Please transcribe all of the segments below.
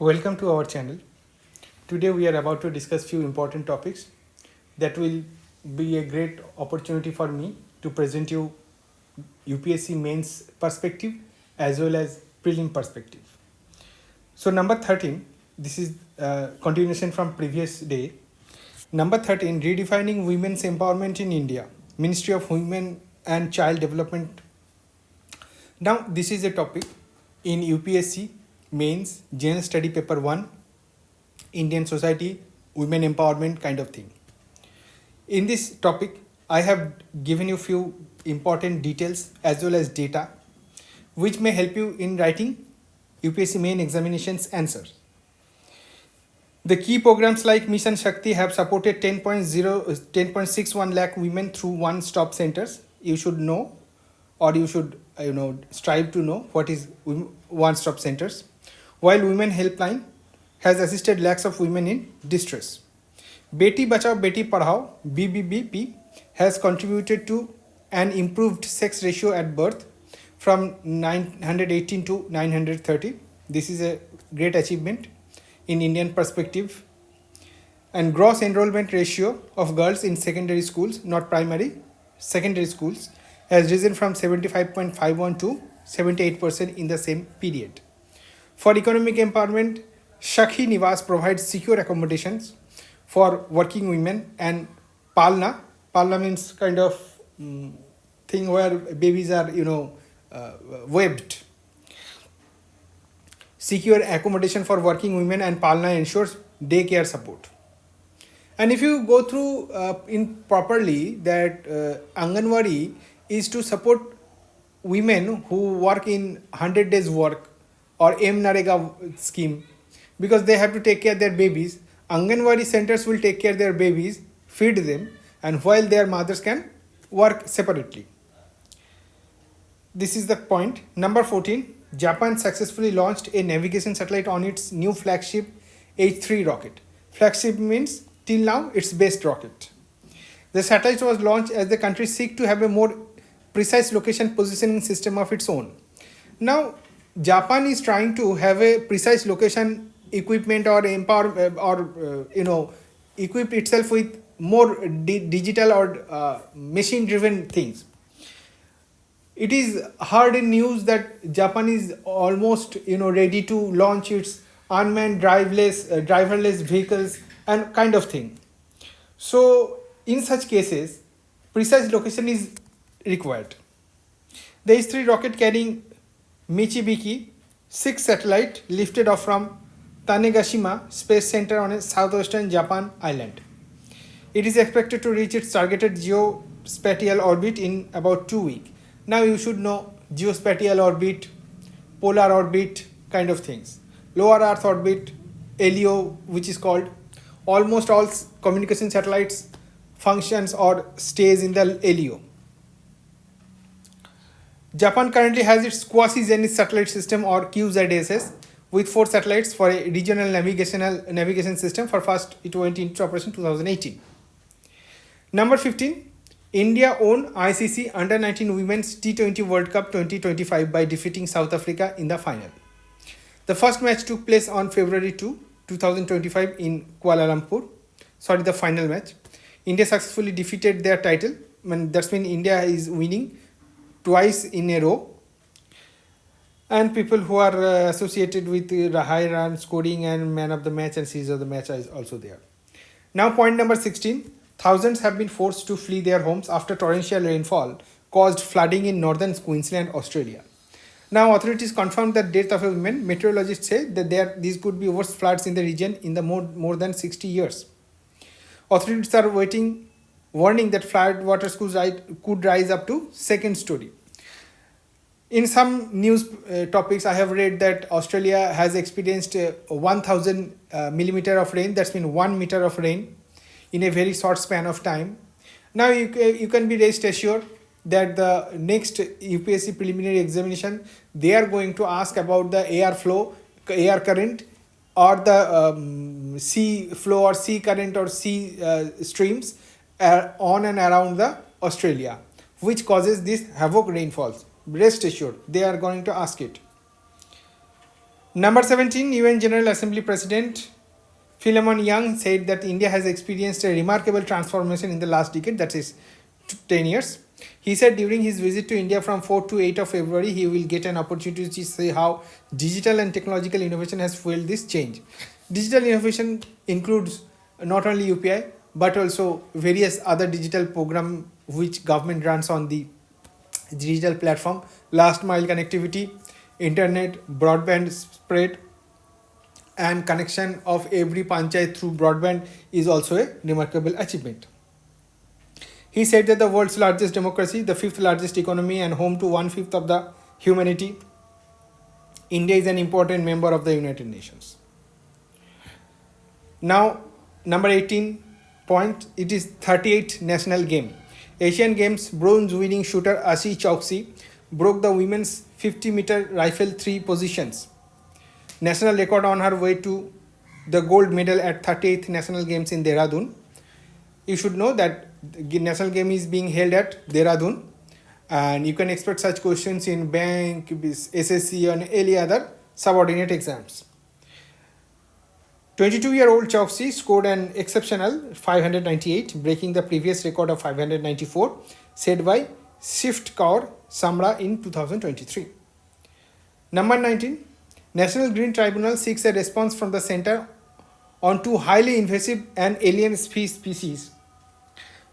Welcome to our channel. Today we are about to discuss few important topics that will be a great opportunity for me to present you UPSC mains perspective as well as prelim perspective. So number 13, this is continuation from previous day. Number 13, redefining women's empowerment in India, Ministry of Women and Child Development. Now this is a topic in UPSC mains general study paper 1, Indian society, women empowerment kind of thing. In this topic I have given you few important details as well as data which may help you in writing UPSC main examinations answers. The key programs like Mission Shakti have supported 10.61 lakh women through one-stop centers. You should know, or you should strive to know what is one-stop centers. While Women Helpline has assisted lakhs of women in distress. Beti Bachao Beti Padhao BBBP has contributed to an improved sex ratio at birth from 918 to 930. This is a great achievement in Indian perspective. And gross enrollment ratio of girls in secondary schools, not primary, secondary schools, has risen from 75.51 to 78% in the same period. For economic empowerment, Shakhi Nivas provides secure accommodations for working women, and Palna means kind of thing where babies are webbed. Secure accommodation for working women, and Palna ensures daycare support. And if you go through in properly, that Anganwadi is to support women who work in 100 days work or MNREGA scheme, because they have to take care of their babies. Anganwadi centers will take care of their babies, feed them, and while their mothers can work separately. This is the point. Number 14, Japan successfully launched a navigation satellite on its new flagship H3 rocket. Flagship means till now its best rocket. The satellite was launched as the country seeks to have a more precise location positioning system of its own. Now, Japan is trying to have a precise location equipment or equip itself with more digital or machine-driven things. It is heard in news that Japan is almost ready to launch its unmanned driverless vehicles and kind of thing. So in such cases, precise location is required. The H3 rocket carrying Michibiki 6 satellite lifted off from Tanegashima Space Center on a southwestern Japan island. It is expected to reach its targeted geospatial orbit in about 2 weeks. Now you should know geospatial orbit, polar orbit kind of things. Lower Earth orbit, LEO, which is called. Almost all communication satellites functions or stays in the LEO. Japan currently has its quasi-zenith satellite system or QZSS with 4 satellites for a regional navigation system. For first it went into operation 2018. Number 15, India won ICC Under-19 Women's T20 World Cup 2025 by defeating South Africa in the final. The first match took place on February 2, 2025 in Kuala Lumpur. The final match. India successfully defeated their title. That's mean India is winning twice in a row, and people who are associated with high run scoring and man of the match and series of the match is also there. Now point number 16, thousands have been forced to flee their homes after torrential rainfall caused flooding in northern Queensland, Australia. Now authorities confirmed the death of a woman. Meteorologists say that these could be worst floods in the region in the more than 60 years. Authorities are warning that flood waters could rise up to second story. In some news topics, I have read that Australia has experienced 1000 millimeter of rain. That's mean 1 meter of rain in a very short span of time. Now you can be rest assured that the next UPSC preliminary examination, they are going to ask about the air flow, air current, or the sea flow or sea current or sea streams on and around the Australia, which causes this havoc rainfalls. Rest assured, they are going to ask it. Number 17, UN General Assembly President Philemon Young said that India has experienced a remarkable transformation in the last decade, that is 10 years. He said during his visit to India from 4 to 8 of February, he will get an opportunity to see how digital and technological innovation has fueled this change. Digital innovation includes not only UPI, but also various other digital programs which government runs on the digital platform, last mile connectivity, internet, broadband spread, and connection of every panchayat through broadband is also a remarkable achievement. He said that the world's largest democracy, the fifth largest economy, and home to 1/5 of the humanity, India is an important member of the United Nations. Now, number 18 point, it is 38th national game. Asian Games bronze winning shooter Ashi Chowksi broke the women's 50-meter rifle 3 positions. National record on her way to the gold medal at 38th National Games in Dehradun. You should know that the national game is being held at Dehradun, and you can expect such questions in bank, SSC, and any other subordinate exams. 22-year-old Chowksi scored an exceptional 598, breaking the previous record of 594 set by Shift Kaur Samra in 2023. Number 19, National Green Tribunal seeks a response from the Centre on 2 highly invasive and alien species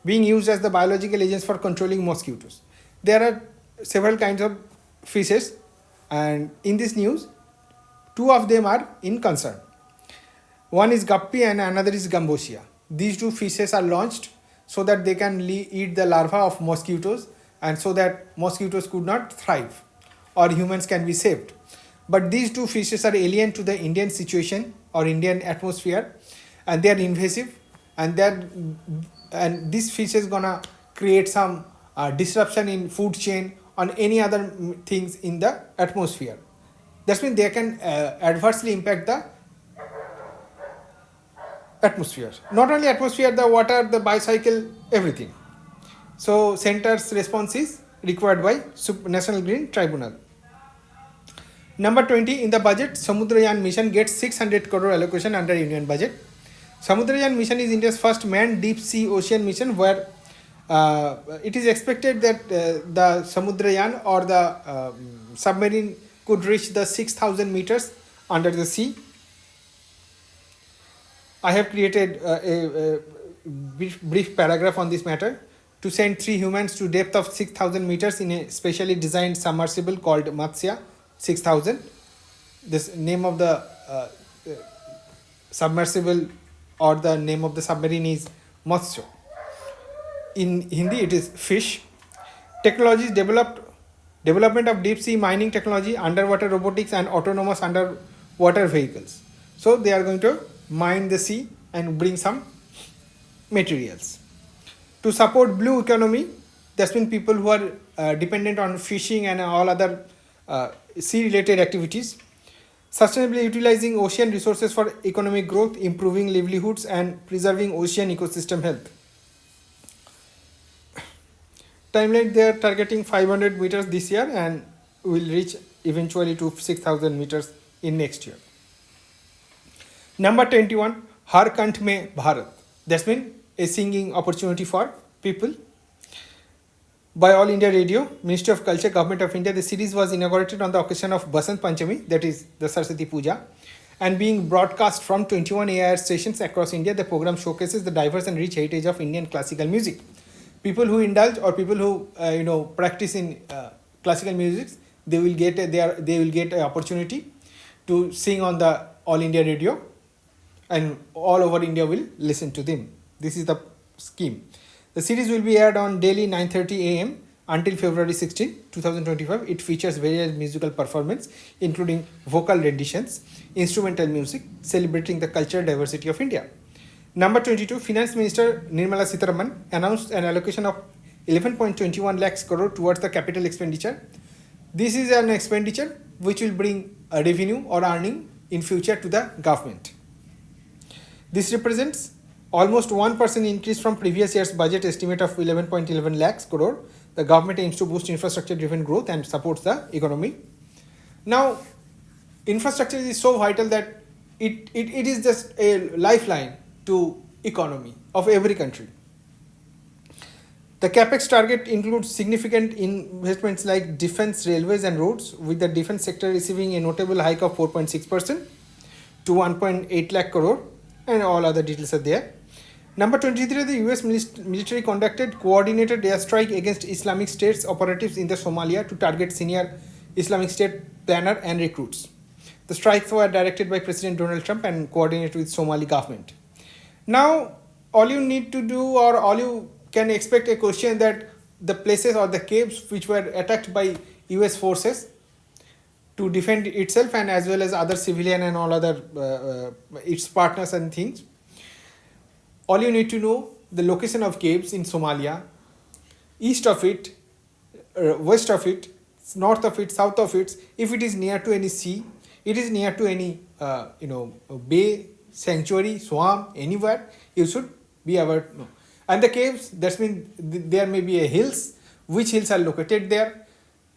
being used as the biological agents for controlling mosquitoes. There are several kinds of fishes, and in this news, 2 of them are in concern. One is Guppy and another is Gambusia. These 2 fishes are launched so that they can eat the larvae of mosquitoes, and so that mosquitoes could not thrive or humans can be saved. But these 2 fishes are alien to the Indian situation or Indian atmosphere, and they are invasive, and this fish is gonna create some disruption in food chain on any other things in the atmosphere. That means they can adversely impact the atmosphere. Not only atmosphere, the water, the bicycle, everything. So center's response is required by National Green Tribunal. Number 20, in the budget, Samudrayaan Mission gets 600 crore allocation under Union budget. Samudrayaan Mission is India's first manned deep sea ocean mission, where it is expected that the Samudrayaan or the submarine could reach the 6,000 meters under the sea. I have created a brief paragraph on this matter. To send 3 humans to depth of 6,000 meters in a specially designed submersible called MATSYA 6000. This name of the submersible or the name of the submarine is Matsya. In Hindi it is fish. Technologies development of deep sea mining technology, underwater robotics, and autonomous underwater vehicles. So they are going to mine the sea and bring some materials. To support blue economy, that's mean people who are dependent on fishing and all other sea-related activities, sustainably utilizing ocean resources for economic growth, improving livelihoods, and preserving ocean ecosystem health. Timeline, they are targeting 500 meters this year and will reach eventually to 6,000 meters in next year. Number 21, Har Kanth Mein Bharat. That's mean a singing opportunity for people. By All India Radio, Ministry of Culture, Government of India, the series was inaugurated on the occasion of Basant Panchami, that is the Saraswati Puja, and being broadcast from 21 AIR stations across India. The program showcases the diverse and rich heritage of Indian classical music. People who indulge or people who practice in classical music, they will get an opportunity to sing on the All India Radio, and all over India will listen to them. This is the scheme. The series will be aired on daily 9:30 a.m. until February 16, 2025. It features various musical performances, including vocal renditions, instrumental music, celebrating the cultural diversity of India. Number 22, Finance Minister Nirmala Sitharaman announced an allocation of 11.21 lakhs crore towards the capital expenditure. This is an expenditure which will bring a revenue or earning in future to the government. This represents almost 1% increase from previous year's budget estimate of 11.11 lakhs crore. The government aims to boost infrastructure-driven growth and supports the economy. Now, infrastructure is so vital that it is just a lifeline to economy of every country. The capex target includes significant investments like defense, railways and roads, with the defense sector receiving a notable hike of 4.6% to 1.8 lakh crore, and all other details are there. Number 23, the US military conducted coordinated airstrike against Islamic State's operatives in the Somalia to target senior Islamic State planner and recruits. The strikes were directed by President Donald Trump and coordinated with Somali government. Now, all you need to do, or all you can expect a question, that the places or the caves which were attacked by US forces to defend itself and as well as other civilian and all other its partners and things. All you need to know the location of caves in Somalia, east of it, west of it, north of it, south of it. If it is near to any sea, it is near to any bay, sanctuary, swamp, anywhere, you should be aware. No. And the caves, that means there may be a hills. Which hills are located there?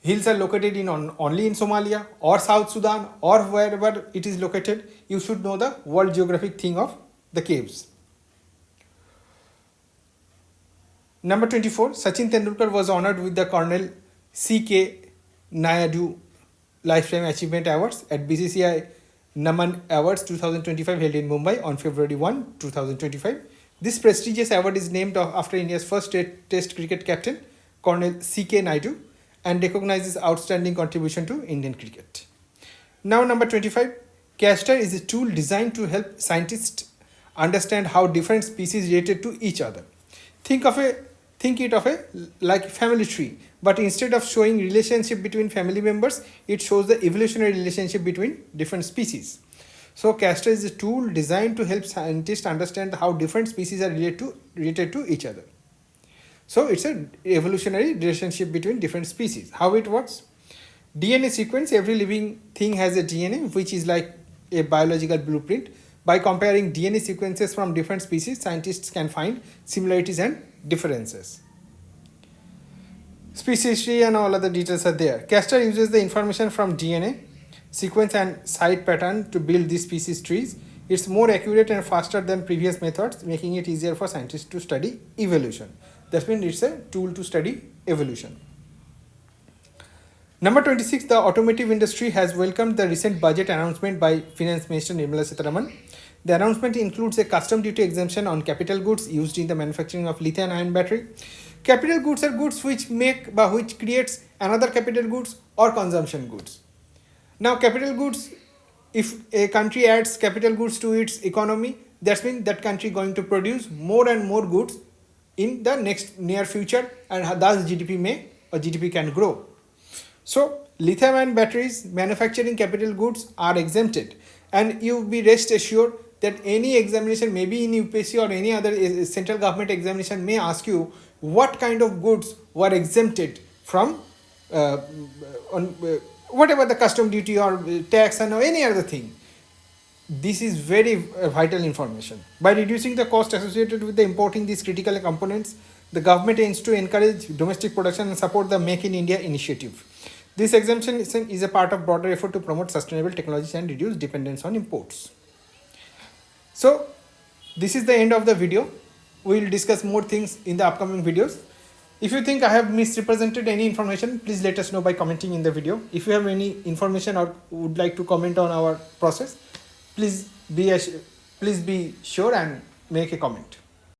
Hills are located in only in Somalia or South Sudan or wherever it is located. You should know the world geographic thing of the caves. Number 24, Sachin Tendulkar was honored with the Colonel C.K. Nayudu Lifetime Achievement Awards at BCCI Naman Awards 2025 held in Mumbai on February 1, 2025. This prestigious award is named after India's first Test cricket captain, Colonel C.K. Nayudu, and recognizes outstanding contribution to Indian cricket. Now, number 25, CASTER is a tool designed to help scientists understand how different species related to each other. Think it of a like family tree, but instead of showing relationship between family members, it shows the evolutionary relationship between different species. So CASTER is a tool designed to help scientists understand how different species are related to each other. So it's an evolutionary relationship between different species. How it works? DNA sequence, every living thing has a DNA, which is like a biological blueprint. By comparing DNA sequences from different species, scientists can find similarities and differences. Species tree and all other details are there. CASTER uses the information from DNA sequence and site pattern to build these species trees. It's more accurate and faster than previous methods, making it easier for scientists to study evolution. That means it's a tool to study evolution. Number 26, the automotive industry has welcomed the recent budget announcement by Finance Minister Nirmala Sitharaman. The announcement includes a custom duty exemption on capital goods used in the manufacturing of lithium-ion battery. Capital goods are goods which creates another capital goods or consumption goods. Now, capital goods, if a country adds capital goods to its economy, that means that country going to produce more and more goods in the near future, and thus GDP can grow. So, lithium-ion batteries manufacturing capital goods are exempted, and you be rest assured that any examination, maybe in UPSC or any other central government examination, may ask you what kind of goods were exempted from whatever the custom duty or tax and any other thing. This is very vital information. By reducing the cost associated with the importing these critical components, the government aims to encourage domestic production and support the Make in India initiative. This exemption is a part of broader effort to promote sustainable technologies and reduce dependence on imports. So, this is the end of the video. We will discuss more things in the upcoming videos. If you think I have misrepresented any information, please let us know by commenting in the video. If you have any information or would like to comment on our process, please be sure and make a comment.